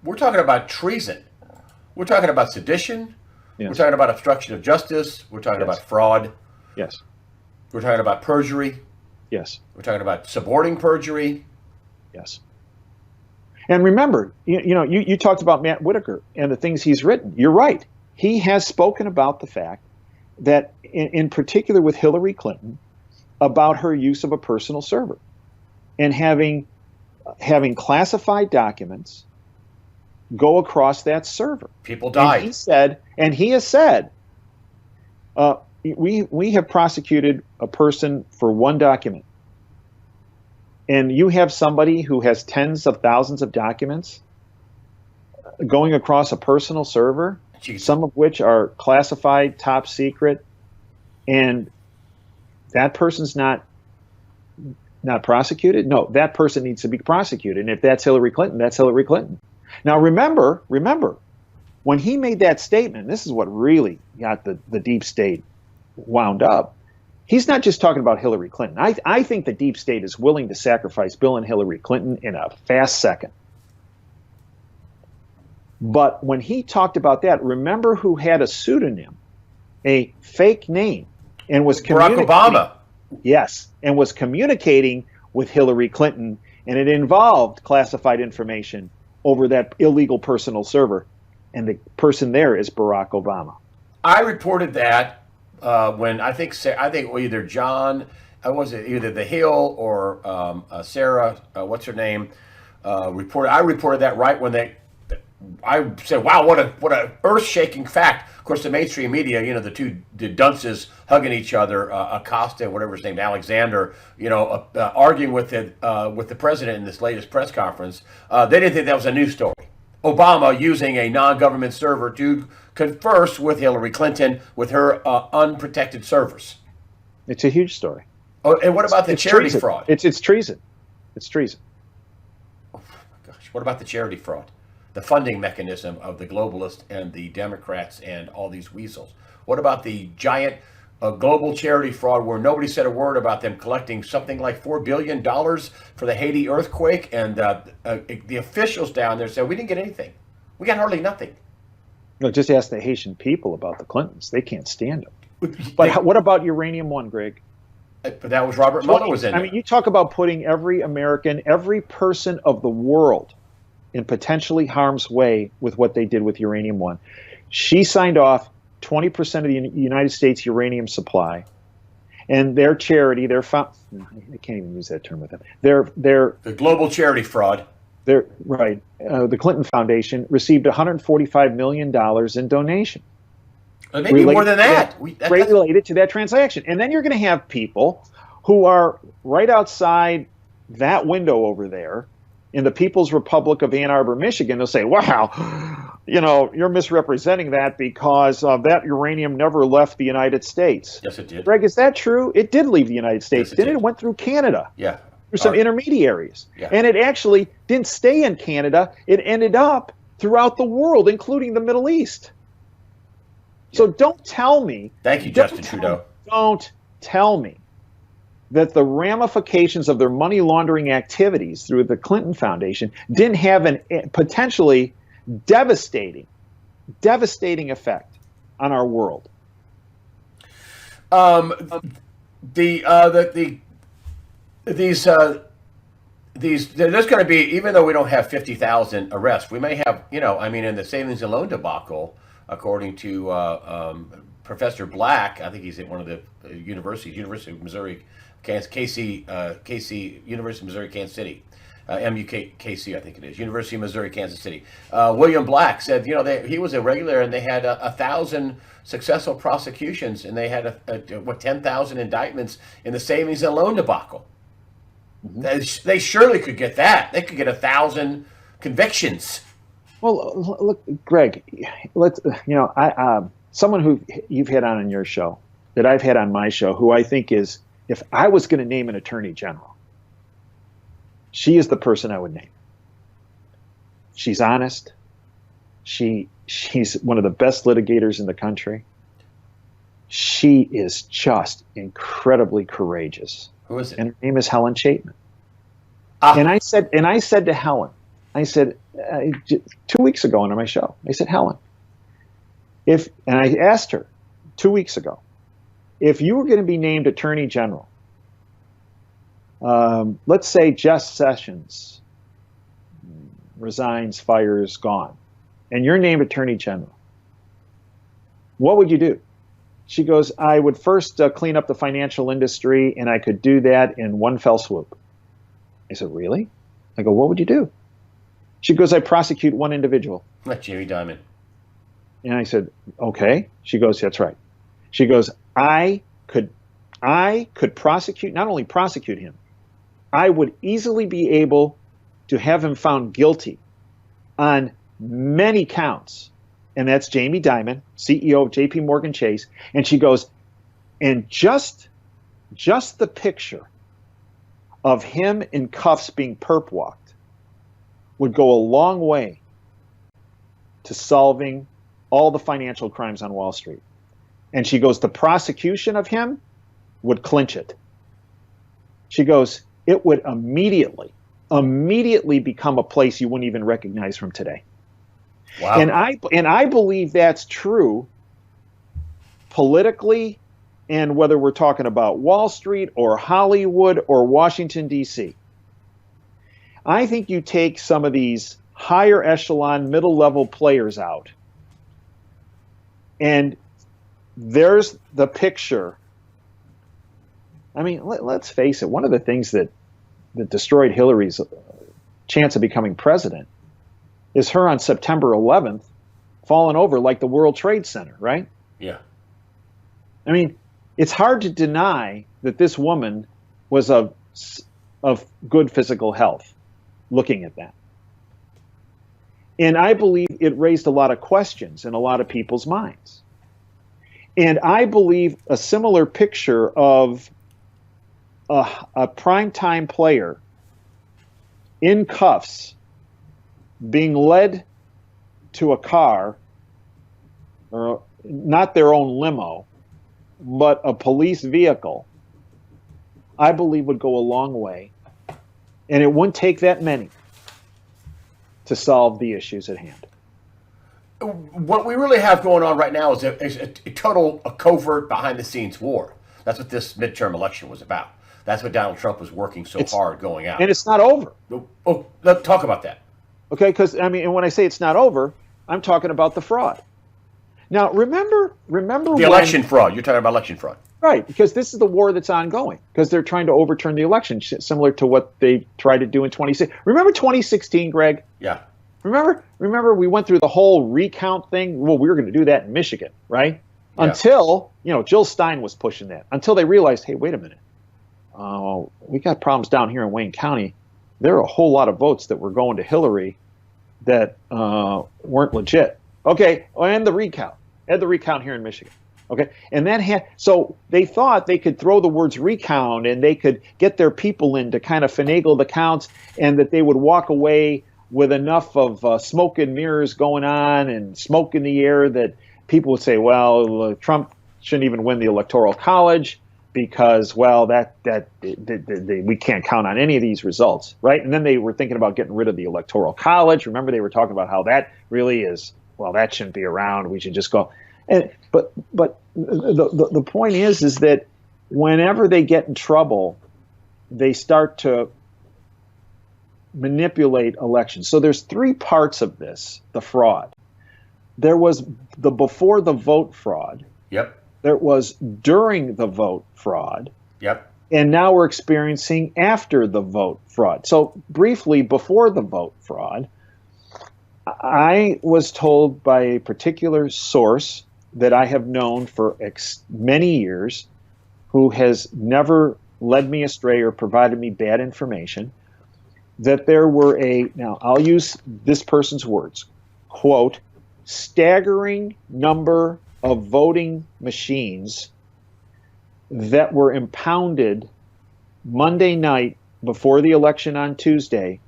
we're talking about treason. We're talking about sedition. Yes. We're talking about obstruction of justice. We're talking Yes. about fraud. Yes. We're talking about perjury. Yes. We're talking about suborning perjury. Yes. And remember, you talked about Matt Whitaker and the things he's written. You're right. He has spoken about the fact that, in particular with Hillary Clinton, about her use of a personal server and having classified documents go across that server. People died. And he has said, we have prosecuted a person for one document. And you have somebody who has tens of thousands of documents going across a personal server, some of which are classified, top secret, and that person's not prosecuted? No, that person needs to be prosecuted. And if that's Hillary Clinton, that's Hillary Clinton. Now, remember, when he made that statement, this is what really got the deep state wound up. He's not just talking about Hillary Clinton. I think the deep state is willing to sacrifice Bill and Hillary Clinton in a fast second. But when he talked about that, remember who had a pseudonym, a fake name, and was Barack Obama. Yes, and was communicating with Hillary Clinton, and it involved classified information over that illegal personal server, and the person there is Barack Obama. I reported that when I think either John, either The Hill or Sarah, what's her name, reported. I reported that right when I said, "Wow, what a earth-shaking fact." Of course, the mainstream media, the dunces hugging each other, Acosta, whatever his name, Alexander, arguing with the president in this latest press conference. They didn't think that was a news story. Obama using a non-government server to converse with Hillary Clinton with her unprotected servers. It's a huge story. Oh, and what about the charity fraud? It's treason. It's treason. Oh my gosh! What about the charity fraud? The funding mechanism of the globalists and the Democrats and all these weasels. What about the giant global charity fraud where nobody said a word about them collecting something like $4 billion for the Haiti earthquake, and the officials down there said, we didn't get anything. We got hardly nothing. No, just ask the Haitian people about the Clintons. They can't stand them. But what about Uranium One, Greg? But that was Robert Mueller was in there. I mean, you talk about putting every American, every person of the world in potentially harm's way with what they did with Uranium One. She signed off 20% of the United States uranium supply, and their charity, I can't even use that term with them. The global charity fraud. Right. The Clinton Foundation received $145 million in donation. Maybe more than that. Related to that transaction. And then you're going to have people who are right outside that window over there in the People's Republic of Ann Arbor, Michigan. They'll say, wow, you're misrepresenting that because that uranium never left the United States. Yes, it did. Greg, is that true? It did leave the United States, yes, didn't it? It went through Canada. Yeah. Through some intermediaries. Yeah. And it actually didn't stay in Canada. It ended up throughout the world, including the Middle East. Yeah. So don't tell me. Thank you, Justin Trudeau. Don't tell me that the ramifications of their money laundering activities through the Clinton Foundation didn't have a potentially devastating effect on our world. There's going to be, even though we don't have 50,000 arrests, we may have, in the savings and loan debacle, according to Professor Black, I think he's at one of the universities, University of Missouri, University of Missouri, Kansas City, MUKC, I think it is, University of Missouri, Kansas City. William Black said, he was a regular, and they had 1,000 successful prosecutions, and they had 10,000 indictments in the savings and loan debacle. Mm-hmm. They surely could get that. They could get 1,000 convictions. Well, look, Greg, someone who you've had on your show, that I've had on my show, who I think is, if I was going to name an attorney general, she is the person I would name. She's honest. She's one of the best litigators in the country. She is just incredibly courageous. Who is it? And her name is Helen Chapman. And I said to Helen, I said, 2 weeks ago on my show, I said, Helen, and I asked her 2 weeks ago, if you were going to be named Attorney General, let's say Jeff Sessions resigns, fires, gone, and you're named Attorney General, what would you do? She goes, I would first clean up the financial industry, and I could do that in one fell swoop. I said, really? I go, what would you do? She goes, I prosecute one individual. Like Jamie Dimon. And I said, okay. She goes, that's right. She goes, I could prosecute, not only prosecute him, I would easily be able to have him found guilty on many counts. And that's Jamie Dimon, CEO of JP Morgan Chase. And she goes, and just the picture of him in cuffs being perp walked would go a long way to solving all the financial crimes on Wall Street. And she goes, the prosecution of him would clinch it. She goes, it would immediately become a place you wouldn't even recognize from today. Wow. And I believe that's true politically, and whether we're talking about Wall Street or Hollywood or Washington, D.C. I think you take some of these higher echelon, middle level players out, and there's the picture. I mean, let's face it, one of the things that destroyed Hillary's chance of becoming president is her on September 11th falling over like the World Trade Center, right? Yeah. I mean, it's hard to deny that this woman was of good physical health looking at that. And I believe it raised a lot of questions in a lot of people's minds. And I believe a similar picture of a primetime player in cuffs being led to a car, or not their own limo, but a police vehicle, I believe would go a long way. And it wouldn't take that many to solve the issues at hand. What we really have going on right now is a total covert behind-the-scenes war. That's what this midterm election was about. That's what Donald Trump was working so hard going out. And it's not over. Oh, let's talk about that. Okay, because I mean, and when I say it's not over, I'm talking about the fraud. Now, remember the election fraud. You're talking about election fraud, right? Because this is the war that's ongoing. Because they're trying to overturn the election, similar to what they tried to do in 2016. Remember 2016, Greg? Yeah. Remember, we went through the whole recount thing. Well, we were going to do that in Michigan, right? Yeah. Until Jill Stein was pushing that. Until they realized, hey, wait a minute, we got problems down here in Wayne County. There are a whole lot of votes that were going to Hillary that weren't legit. Okay, and the recount. Had the recount here in Michigan. Okay, and so they thought they could throw the words recount and they could get their people in to kind of finagle the counts, and that they would walk away with enough of smoke and mirrors going on and smoke in the air that people would say, well, Trump shouldn't even win the Electoral College because, well, we can't count on any of these results, right? And then they were thinking about getting rid of the Electoral College. Remember, they were talking about how that really is, well, that shouldn't be around. We should just go. But the point is that whenever they get in trouble, they start to manipulate elections. So there's three parts of this, the fraud. There was the before the vote fraud. Yep. There was during the vote fraud. Yep. And now we're experiencing after the vote fraud. So briefly, before the vote fraud, I was told by a particular source that I have known for many years, who has never led me astray or provided me bad information, that there were now I'll use this person's words, quote, staggering number of voting machines that were impounded Monday night before the election on Tuesday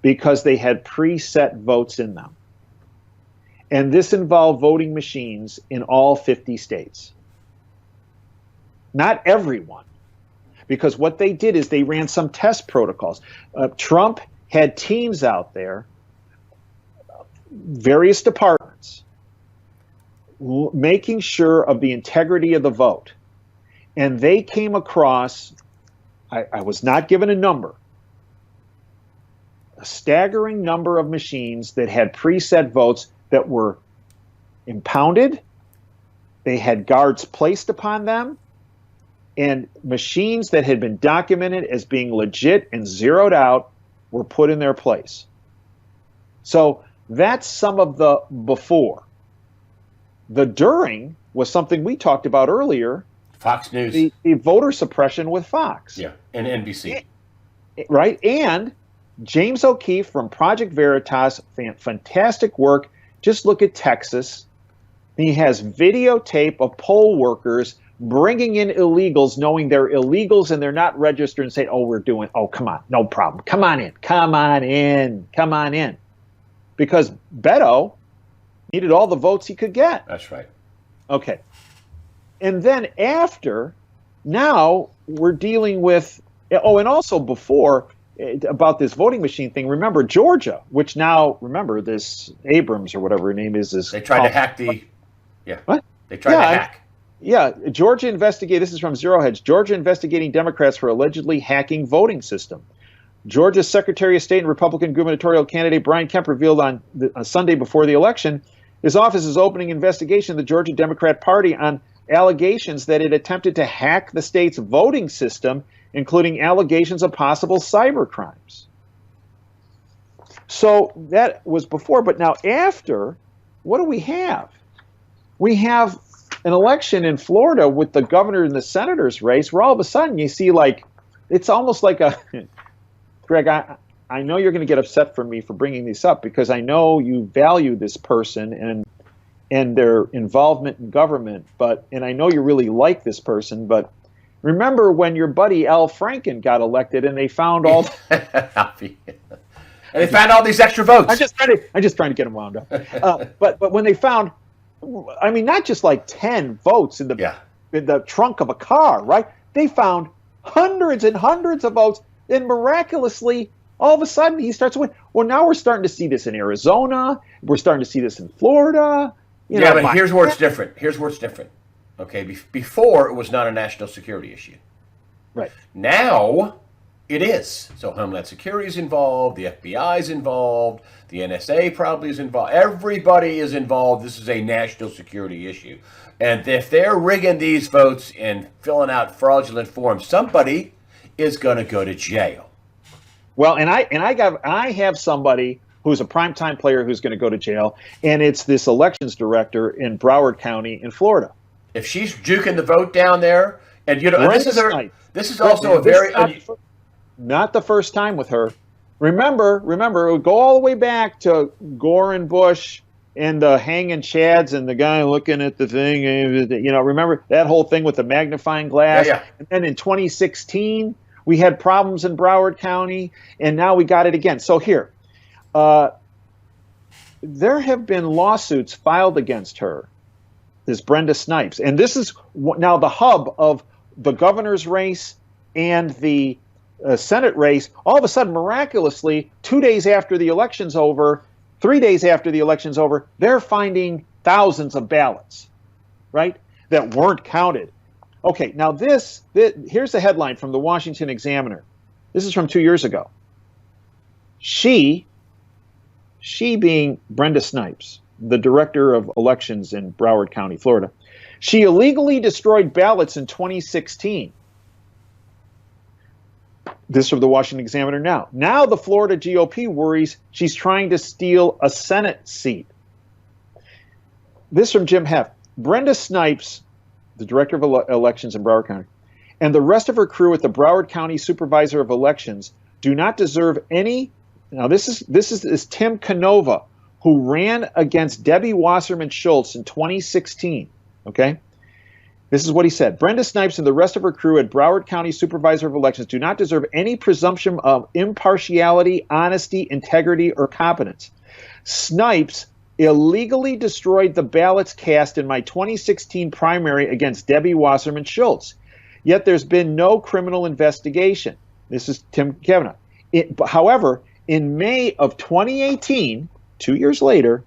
because they had preset votes in them. And this involved voting machines in all 50 states. Not everyone. Because what they did is they ran some test protocols. Trump had teams out there various departments, making sure of the integrity of the vote. And they came across, I was not given a number, a staggering number of machines that had preset votes that were impounded. They had guards placed upon them, and machines that had been documented as being legit and zeroed out were put in their place. So that's some of the before. The during was something we talked about earlier. Fox News. The voter suppression with Fox. Yeah, and NBC. Right? And James O'Keefe from Project Veritas, fantastic work. Just look at Texas. He has videotape of poll workers bringing in illegals, knowing they're illegals and they're not registered, and saying, come on, no problem. Come on in. Because Beto needed all the votes he could get. That's right. Okay. And then now we're dealing with, and also before, about this voting machine thing, remember Georgia, which now, remember this Abrams or whatever her name is. They tried to hack What? They tried to hack. Yeah, Georgia investigated, this is from Zero Hedge, Georgia investigating Democrats for allegedly hacking voting system. Georgia's Secretary of State and Republican gubernatorial candidate Brian Kemp revealed on Sunday before the election his office is opening investigation of the Georgia Democrat Party on allegations that it attempted to hack the state's voting system, including allegations of possible cyber crimes. So that was before, but now after, what do we have? We have an election in Florida with the governor and the senator's race, where all of a sudden you see, like, it's almost like a, Greg, I know you're going to get upset for me for bringing this up, because I know you value this person and their involvement in government, and I know you really like this person, but remember when your buddy Al Franken got elected and they found all and they found all these extra votes. I'm just trying to get him wound up. But when they found, I mean, not just like 10 votes in the trunk of a car, right? They found hundreds and hundreds of votes, and miraculously, all of a sudden, he starts to win. Well, now we're starting to see this in Arizona. We're starting to see this in Florida. But here's where it's different. Okay, before it was not a national security issue. Right. Now it is. So Homeland Security is involved, the FBI is involved, the NSA probably is involved. Everybody is involved. This is a national security issue. And if they're rigging these votes and filling out fraudulent forms, somebody is going to go to jail. Well, and I have somebody who's a primetime player who's going to go to jail, and it's this elections director in Broward County in Florida. If she's juking the vote down there, and this is also a very not the first time with her. Remember, it would go all the way back to Gore and Bush and the hanging chads and the guy looking at the thing. Remember that whole thing with the magnifying glass? Yeah. And then in 2016, we had problems in Broward County, and now we got it again. So here, there have been lawsuits filed against her, this Brenda Snipes. And this is now the hub of the governor's race and the Senate race. All of a sudden, miraculously, 2 days after the election's over, 3 days after the election's over, they're finding thousands of ballots, right, that weren't counted. Okay, now here's the headline from the Washington Examiner. This is from 2 years ago. She being Brenda Snipes, the director of elections in Broward County, Florida, she illegally destroyed ballots in 2016. This from the Washington Examiner now. Now the Florida GOP worries she's trying to steal a Senate seat. This from Jim Heff. Brenda Snipes, the director of elections in Broward County, and the rest of her crew at the Broward County Supervisor of Elections do not deserve any. Now this is Tim Canova, who ran against Debbie Wasserman Schultz in 2016. Okay, this is what he said. Brenda Snipes and the rest of her crew at Broward County Supervisor of Elections do not deserve any presumption of impartiality, honesty, integrity, or competence. Snipes illegally destroyed the ballots cast in my 2016 primary against Debbie Wasserman Schultz. Yet there's been no criminal investigation. This is Tim Kavanaugh. However, in May of 2018, 2 years later,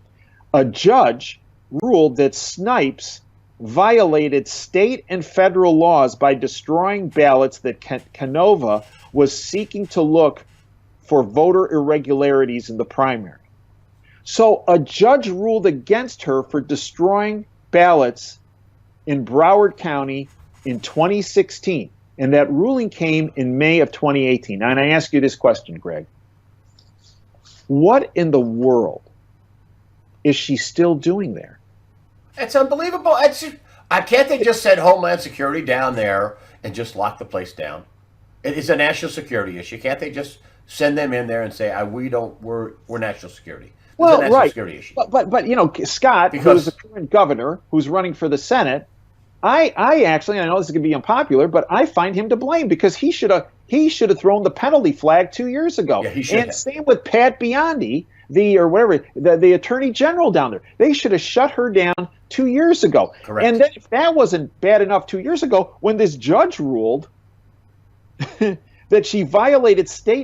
a judge ruled that Snipes violated state and federal laws by destroying ballots that Canova was seeking to look for voter irregularities in the primary. So a judge ruled against her for destroying ballots in Broward County in 2016. And that ruling came in May of 2018. And I ask you this question, Greg. What in the world is she still doing there? It's unbelievable. Can't they just send Homeland Security down there and just lock the place down? It's a national security issue. Can't they just send them in there and say, we're national security? It's a national security issue. But you know, Scott, who's the current governor, who's running for the Senate, I actually, I know this is going to be unpopular, but I find him to blame because he should have thrown the penalty flag 2 years ago. Yeah, he should have. Same with Pat Biondi, the attorney general down there. They should have shut her down 2 years ago. Correct. And then if that wasn't bad enough 2 years ago, when this judge ruled that she violated state